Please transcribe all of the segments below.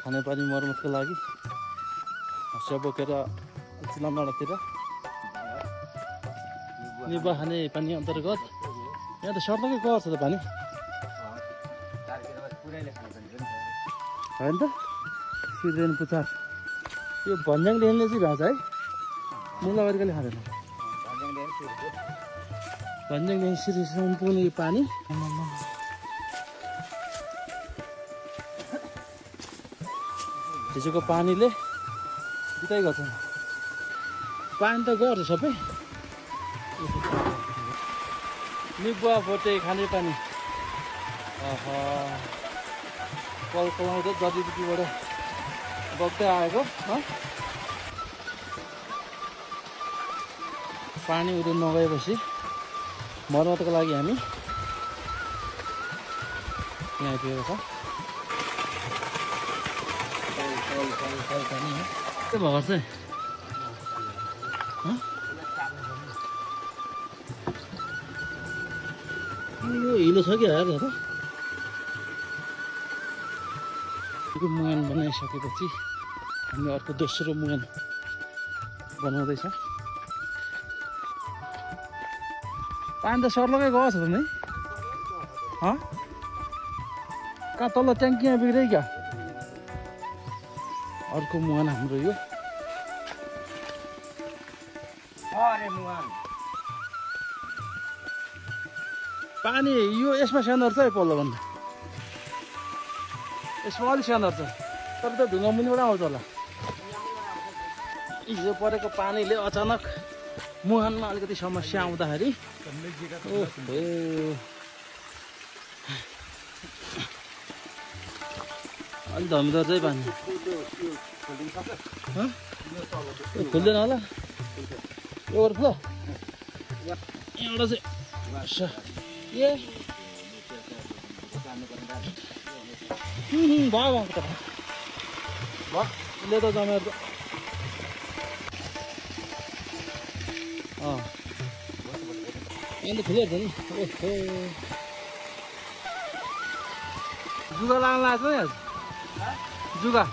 खानेपानी मर्मतको लागि हँसिया बोकेर चिलामाडातिर निबा खाने पानी अन्तर्गत यहाँ त सर्लकै गएको छ त पानी होइन त सिर्देन पुचार यो भन्ज्याङ लेनले चाहिँ भएको छ है मुलाबारीले खाँदैन भन्ज्याङ लेन सिरिसम्म पुग्ने यो पानी हिजोको पानीले बिताइ गर्छ पानी त गर्छ सबै निबुवा भोटे खाने पानी कल कलाउँदा जडीबुटीबाट बग्दै आएको पानी उयो नगएपछि मर्मतको लागि हामी यहाँ आइपुगेको छ के भएको चाहिँ यो हिलो छ कि आएर त यो मुहान बनाइसकेपछि हामी अर्को दोस्रो मुहान बनाउँदैछ पानी त सर्लकै गएको छ त नि कहाँ तल ट्याङ्कीमा बिग्रै क्या अर्को मुहान हाम्रो यो पानी यो यसमा सानो रहेछ है पल्लोभन्दा यसमा अलिक सानो रहेछ तर त ढुङ्गा मुनिबाट आउँछ होला हिजो परेको पानीले अचानक मुहानमा अलिकति समस्या आउँदाखेरि अलिक धमिलो चाहिँ पानी खुल्दैन होला ओभरफ्लो यहाँबाट चाहिँ ए भयो त ले त जमेर अन्त खुलेर नि ओहो जुगा लाग्न लाग्छ नि जुगा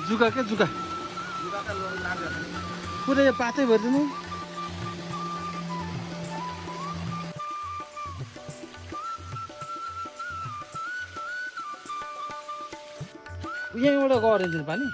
जुगा के जुगा पुरै पातै भरिदिनु यहीँबाट गरिन्छ पानी